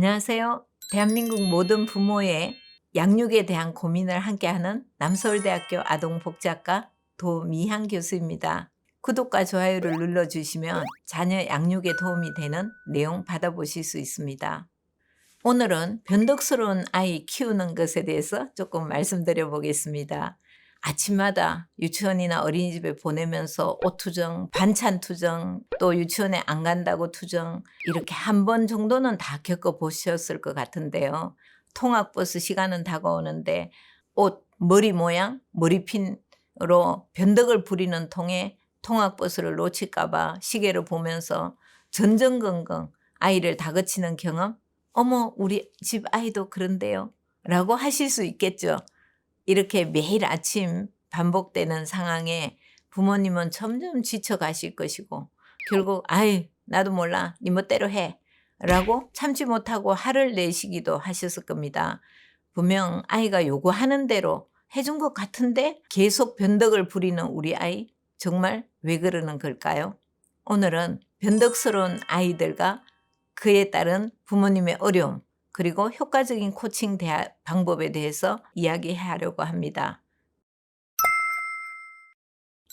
안녕하세요. 대한민국 모든 부모의 양육에 대한 고민을 함께하는 남서울대학교 아동복지학과 도미향 교수입니다. 구독과 좋아요를 눌러주시면 자녀 양육에 도움이 되는 내용 받아보실 수 있습니다. 오늘은 변덕스러운 아이 키우는 것에 대해서 조금 말씀드려 보겠습니다. 아침마다 유치원이나 어린이집에 보내면서 옷 투정, 반찬 투정, 또 유치원에 안 간다고 투정, 이렇게 한 번 정도는 다 겪어보셨을 것 같은데요. 통학버스 시간은 다가오는데 옷, 머리 모양, 머리핀으로 변덕을 부리는 통에 통학버스를 놓칠까 봐 시계를 보면서 전전긍긍 아이를 다그치는 경험, 어머 우리 집 아이도 그런데요 라고 하실 수 있겠죠. 이렇게 매일 아침 반복되는 상황에 부모님은 점점 지쳐가실 것이고 결국 아이 나도 몰라 네 멋대로 해 라고 참지 못하고 화를 내시기도 하셨을 겁니다. 분명 아이가 요구하는 대로 해준 것 같은데 계속 변덕을 부리는 우리 아이, 정말 왜 그러는 걸까요? 오늘은 변덕스러운 아이들과 그에 따른 부모님의 어려움, 그리고 효과적인 코칭 방법에 대해서 이야기하려고 합니다.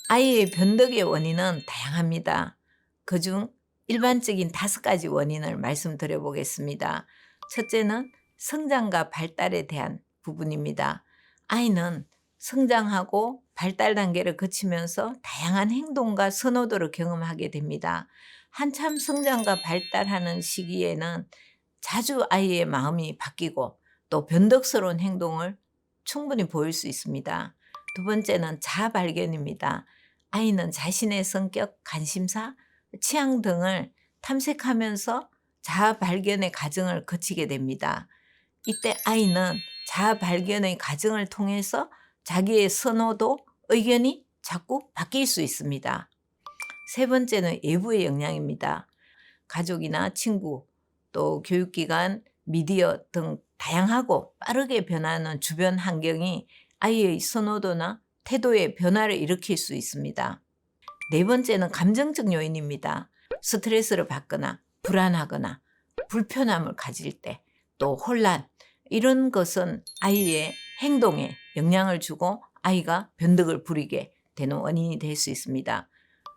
아이의 변덕의 원인은 다양합니다. 그중 일반적인 5가지 원인을 말씀드려 보겠습니다. 첫째는 성장과 발달에 대한 부분입니다. 아이는 성장하고 발달 단계를 거치면서 다양한 행동과 선호도를 경험하게 됩니다. 한참 성장과 발달하는 시기에는 자주 아이의 마음이 바뀌고 또 변덕스러운 행동을 충분히 보일 수 있습니다. 두 번째는 자아 발견입니다. 아이는 자신의 성격, 관심사, 취향 등을 탐색하면서 자아 발견의 과정을 거치게 됩니다. 이때 아이는 자아 발견의 과정을 통해서 자기의 선호도, 의견이 자꾸 바뀔 수 있습니다. 세 번째는 외부의 영향입니다. 가족이나 친구, 또 교육기관, 미디어 등 다양하고 빠르게 변하는 주변 환경이 아이의 선호도나 태도의 변화를 일으킬 수 있습니다. 네 번째는 감정적 요인입니다. 스트레스를 받거나 불안하거나 불편함을 가질 때, 또 혼란, 이런 것은 아이의 행동에 영향을 주고 아이가 변덕을 부리게 되는 원인이 될 수 있습니다.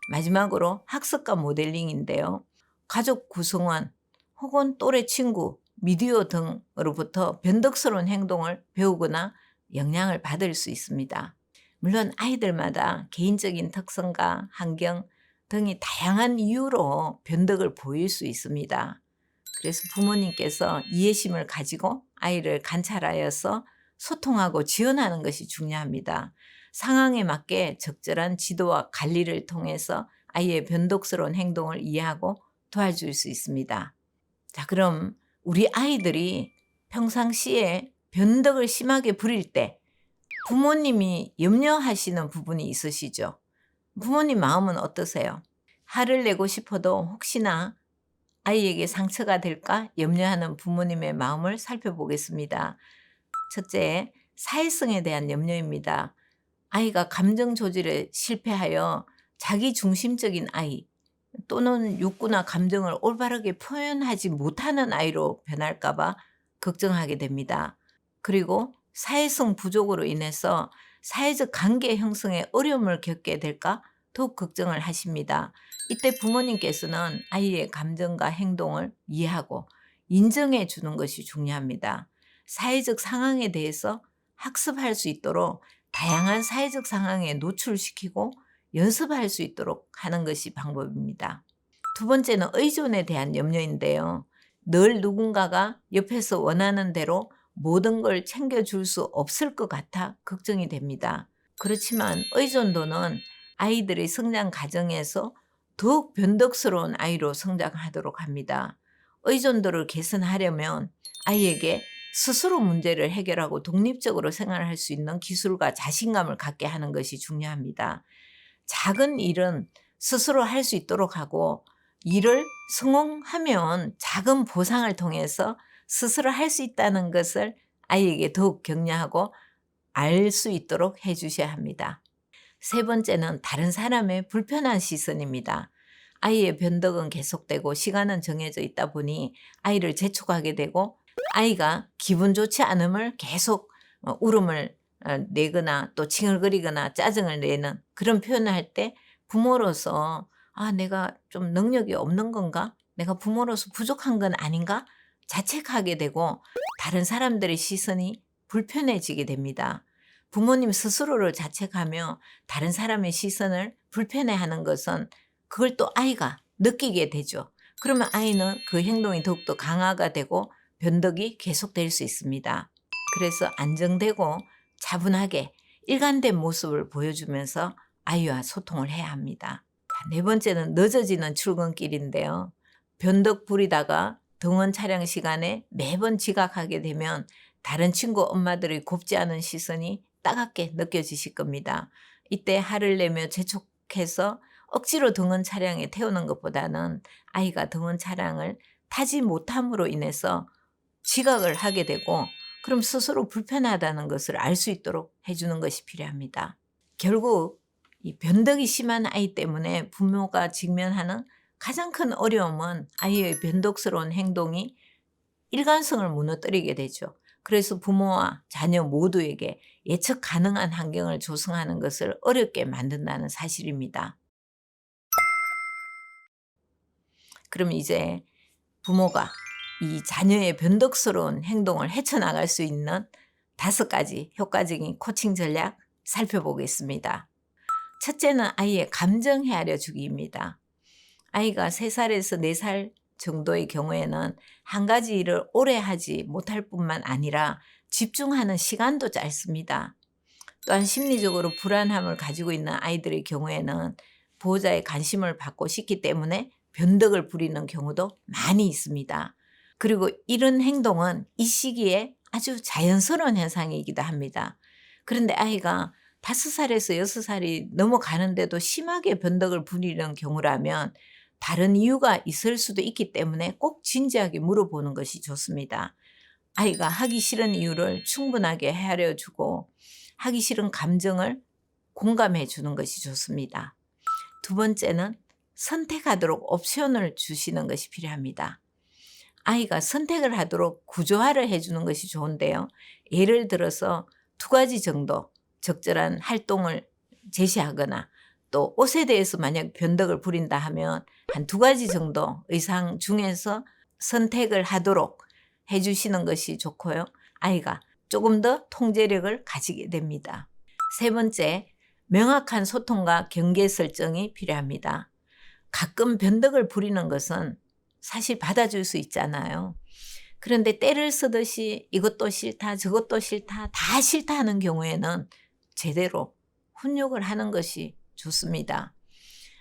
마지막으로 학습과 모델링인데요. 가족 구성원 혹은 또래 친구, 미디어 등으로부터 변덕스러운 행동을 배우거나 영향을 받을 수 있습니다. 물론 아이들마다 개인적인 특성과 환경 등이 다양한 이유로 변덕을 보일 수 있습니다. 그래서 부모님께서 이해심을 가지고 아이를 관찰하여서 소통하고 지원하는 것이 중요합니다. 상황에 맞게 적절한 지도와 관리를 통해서 아이의 변덕스러운 행동을 이해하고 도와줄 수 있습니다. 자, 그럼 우리 아이들이 평상시에 변덕을 심하게 부릴 때 부모님이 염려하시는 부분이 있으시죠? 부모님 마음은 어떠세요? 화를 내고 싶어도 혹시나 아이에게 상처가 될까 염려하는 부모님의 마음을 살펴보겠습니다. 첫째, 사회성에 대한 염려입니다. 아이가 감정 조절에 실패하여 자기 중심적인 아이 또는 욕구나 감정을 올바르게 표현하지 못하는 아이로 변할까 봐 걱정하게 됩니다. 그리고 사회성 부족으로 인해서 사회적 관계 형성에 어려움을 겪게 될까 더욱 걱정을 하십니다. 이때 부모님께서는 아이의 감정과 행동을 이해하고 인정해 주는 것이 중요합니다. 사회적 상황에 대해서 학습할 수 있도록 다양한 사회적 상황에 노출시키고 연습할 수 있도록 하는 것이 방법입니다. 두 번째는 의존에 대한 염려인데요. 늘 누군가가 옆에서 원하는 대로 모든 걸 챙겨줄 수 없을 것 같아 걱정이 됩니다. 그렇지만 의존도는 아이들의 성장 과정에서 더욱 변덕스러운 아이로 성장하도록 합니다. 의존도를 개선하려면 아이에게 스스로 문제를 해결하고 독립적으로 생활할 수 있는 기술과 자신감을 갖게 하는 것이 중요합니다. 작은 일은 스스로 할 수 있도록 하고 일을 성공하면 작은 보상을 통해서 스스로 할 수 있다는 것을 아이에게 더욱 격려하고 알 수 있도록 해 주셔야 합니다. 세 번째는 다른 사람의 불편한 시선입니다. 아이의 변덕은 계속되고 시간은 정해져 있다 보니 아이를 재촉하게 되고, 아이가 기분 좋지 않음을 계속 울음을 내거나 또 칭얼거리거나 짜증을 내는 그런 표현을 할 때 부모로서 '아 내가 좀 능력이 없는 건가? 내가 부모로서 부족한 건 아닌가?' 자책하게 되고 다른 사람들의 시선이 불편해지게 됩니다. 부모님 스스로를 자책하며 다른 사람의 시선을 불편해하는 것은 그걸 또 아이가 느끼게 되죠. 그러면 아이는 그 행동이 더욱더 강화가 되고 변덕이 계속될 수 있습니다. 그래서 안정되고 차분하게 일관된 모습을 보여주면서 아이와 소통을 해야 합니다. 자, 네 번째는 늦어지는 출근길인데요. 변덕 부리다가 등원 차량 시간에 매번 지각하게 되면 다른 친구 엄마들의 곱지 않은 시선이 따갑게 느껴지실 겁니다. 이때 화를 내며 재촉해서 억지로 등원 차량에 태우는 것보다는 아이가 등원 차량을 타지 못함으로 인해서 지각을 하게 되고, 그럼 스스로 불편하다는 것을 알 수 있도록 해주는 것이 필요합니다. 결국 이 변덕이 심한 아이 때문에 부모가 직면하는 가장 큰 어려움은 아이의 변덕스러운 행동이 일관성을 무너뜨리게 되죠. 그래서 부모와 자녀 모두에게 예측 가능한 환경을 조성하는 것을 어렵게 만든다는 사실입니다. 그럼 이제 부모가 이 자녀의 변덕스러운 행동을 헤쳐나갈 수 있는 5가지 효과적인 코칭 전략 살펴보겠습니다. 첫째는 아이의 감정 헤아려 주기입니다. 아이가 3살에서 4살 정도의 경우에는 한 가지 일을 오래 하지 못할 뿐만 아니라 집중하는 시간도 짧습니다. 또한 심리적으로 불안함을 가지고 있는 아이들의 경우에는 보호자의 관심을 받고 싶기 때문에 변덕을 부리는 경우도 많이 있습니다. 그리고 이런 행동은 이 시기에 아주 자연스러운 현상이기도 합니다. 그런데 아이가 5살에서 6살이 넘어가는데도 심하게 변덕을 부리는 경우라면 다른 이유가 있을 수도 있기 때문에 꼭 진지하게 물어보는 것이 좋습니다. 아이가 하기 싫은 이유를 충분하게 헤아려 주고 하기 싫은 감정을 공감해 주는 것이 좋습니다. 두 번째는 선택하도록 옵션을 주시는 것이 필요합니다. 아이가 선택을 하도록 구조화를 해주는 것이 좋은데요. 예를 들어서 2가지 정도 적절한 활동을 제시하거나, 또 옷에 대해서 만약 변덕을 부린다 하면 한 2가지 정도 의상 중에서 선택을 하도록 해주시는 것이 좋고요. 아이가 조금 더 통제력을 가지게 됩니다. 세 번째, 명확한 소통과 경계 설정이 필요합니다. 가끔 변덕을 부리는 것은 사실 받아줄 수 있잖아요. 그런데 때를 쓰듯이 이것도 싫다 저것도 싫다 다 싫다 하는 경우에는 제대로 훈육을 하는 것이 좋습니다.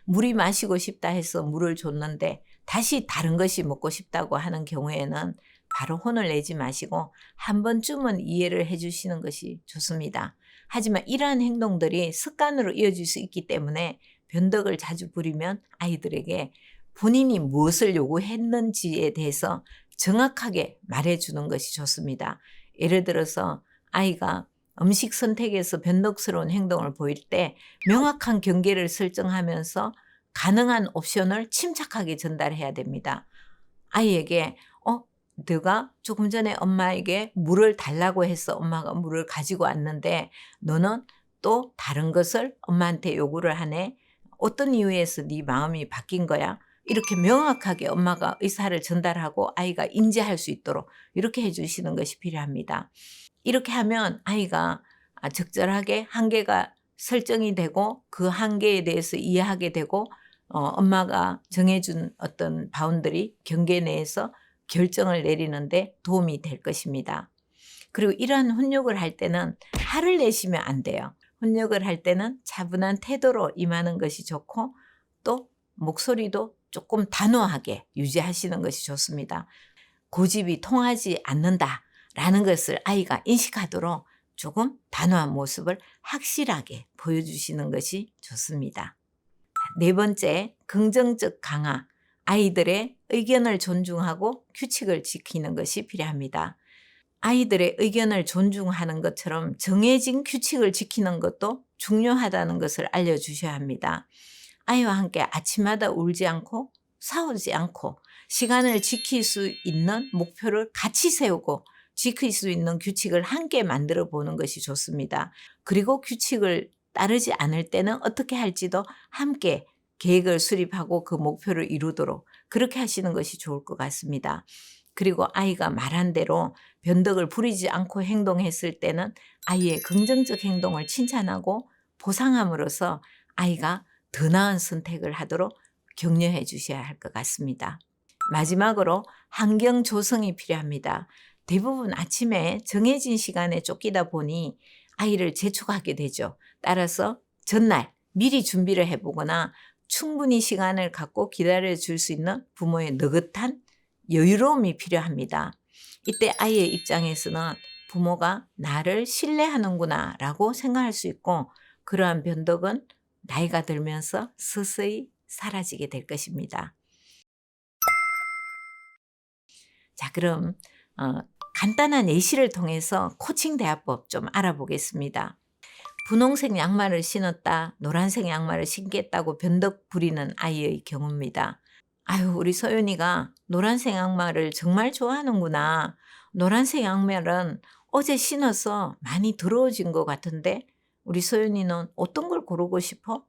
물이 마시고 싶다 해서 물을 줬는데 다시 다른 것이 먹고 싶다고 하는 경우에는 바로 혼을 내지 마시고 한 번쯤은 이해를 해주시는 것이 좋습니다. 하지만 이러한 행동들이 습관으로 이어질 수 있기 때문에 변덕을 자주 부리면 아이들에게 본인이 무엇을 요구했는지에 대해서 정확하게 말해주는 것이 좋습니다. 예를 들어서 아이가 음식 선택에서 변덕스러운 행동을 보일 때 명확한 경계를 설정하면서 가능한 옵션을 침착하게 전달해야 됩니다. 아이에게 너가 조금 전에 엄마에게 물을 달라고 해서 엄마가 물을 가지고 왔는데 너는 또 다른 것을 엄마한테 요구를 하네. 어떤 이유에서 네 마음이 바뀐 거야? 이렇게 명확하게 엄마가 의사를 전달하고 아이가 인지할 수 있도록 이렇게 해주시는 것이 필요합니다. 이렇게 하면 아이가 적절하게 한계가 설정이 되고 그 한계에 대해서 이해하게 되고 엄마가 정해준 어떤 바운더리, 경계 내에서 결정을 내리는데 도움이 될 것입니다. 그리고 이러한 훈육을 할 때는 화를 내시면 안 돼요. 훈육을 할 때는 차분한 태도로 임하는 것이 좋고 또 목소리도 조금 단호하게 유지하시는 것이 좋습니다. 고집이 통하지 않는다라는 것을 아이가 인식하도록 조금 단호한 모습을 확실하게 보여주시는 것이 좋습니다. 네 번째, 긍정적 강화. 아이들의 의견을 존중하고 규칙을 지키는 것이 필요합니다. 아이들의 의견을 존중하는 것처럼 정해진 규칙을 지키는 것도 중요하다는 것을 알려주셔야 합니다. 아이와 함께 아침마다 울지 않고 싸우지 않고 시간을 지킬 수 있는 목표를 같이 세우고 지킬 수 있는 규칙을 함께 만들어 보는 것이 좋습니다. 그리고 규칙을 따르지 않을 때는 어떻게 할지도 함께 계획을 수립하고 그 목표를 이루도록 그렇게 하시는 것이 좋을 것 같습니다. 그리고 아이가 말한 대로 변덕을 부리지 않고 행동했을 때는 아이의 긍정적 행동을 칭찬하고 보상함으로써 아이가 더 나은 선택을 하도록 격려해 주셔야 할 것 같습니다. 마지막으로 환경 조성이 필요합니다. 대부분 아침에 정해진 시간에 쫓기다 보니 아이를 재촉하게 되죠. 따라서 전날 미리 준비를 해보거나 충분히 시간을 갖고 기다려 줄 수 있는 부모의 느긋한 여유로움이 필요합니다. 이때 아이의 입장에서는 부모가 나를 신뢰하는구나 라고 생각할 수 있고 그러한 변덕은 나이가 들면서 서서히 사라지게 될 것입니다. 자, 그럼 간단한 예시를 통해서 코칭 대화법 좀 알아보겠습니다. 분홍색 양말을 신었다, 노란색 양말을 신겠다고 변덕 부리는 아이의 경우입니다. 아유, 우리 서윤이가 노란색 양말을 정말 좋아하는구나. 노란색 양말은 어제 신어서 많이 더러워진 것 같은데 우리 서윤이는 어떤 걸 고르고 싶어?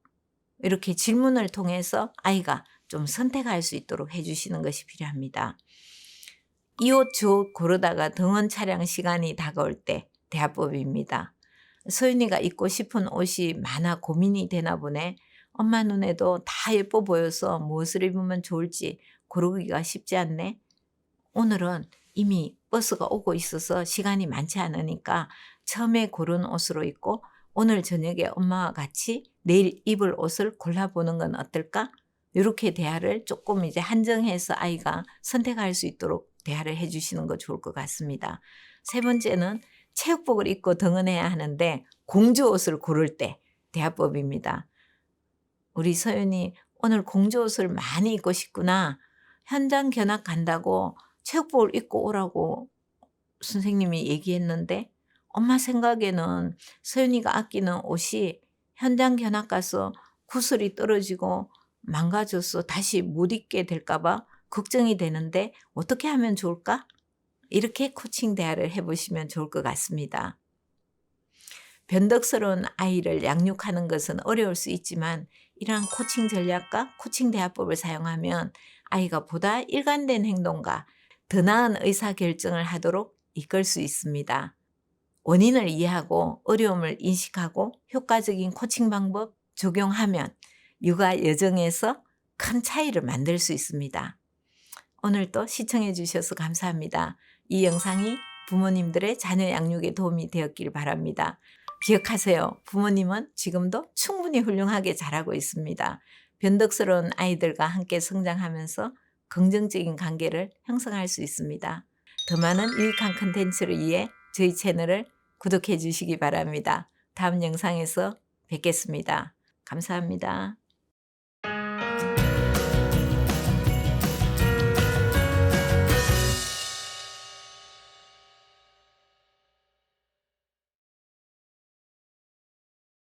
이렇게 질문을 통해서 아이가 좀 선택할 수 있도록 해주시는 것이 필요합니다. 이 옷 저 옷 고르다가 등원 차량 시간이 다가올 때 대화법입니다. 서윤이가 입고 싶은 옷이 많아 고민이 되나 보네. 엄마 눈에도 다 예뻐 보여서 무엇을 입으면 좋을지 고르기가 쉽지 않네. 오늘은 이미 버스가 오고 있어서 시간이 많지 않으니까 처음에 고른 옷으로 입고 오늘 저녁에 엄마와 같이 내일 입을 옷을 골라보는 건 어떨까? 이렇게 대화를 조금 이제 한정해서 아이가 선택할 수 있도록 대화를 해주시는 거 좋을 것 같습니다. 세 번째는 체육복을 입고 등원해야 하는데 공주 옷을 고를 때 대화법입니다. 우리 서윤이 오늘 공주 옷을 많이 입고 싶구나. 현장 견학 간다고 체육복을 입고 오라고 선생님이 얘기했는데 엄마 생각에는 서윤이가 아끼는 옷이 현장 견학 가서 구슬이 떨어지고 망가져서 다시 못 입게 될까 봐 걱정이 되는데 어떻게 하면 좋을까? 이렇게 코칭 대화를 해보시면 좋을 것 같습니다. 변덕스러운 아이를 양육하는 것은 어려울 수 있지만 이러한 코칭 전략과 코칭 대화법을 사용하면 아이가 보다 일관된 행동과 더 나은 의사결정을 하도록 이끌 수 있습니다. 원인을 이해하고 어려움을 인식하고 효과적인 코칭 방법 적용하면 육아 여정에서 큰 차이를 만들 수 있습니다. 오늘도 시청해 주셔서 감사합니다. 이 영상이 부모님들의 자녀 양육에 도움이 되었길 바랍니다. 기억하세요. 부모님은 지금도 충분히 훌륭하게 잘하고 있습니다. 변덕스러운 아이들과 함께 성장하면서 긍정적인 관계를 형성할 수 있습니다. 더 많은 유익한 콘텐츠를 위해 저희 채널을 구독해 주시기 바랍니다. 다음 영상에서 뵙겠습니다. 감사합니다.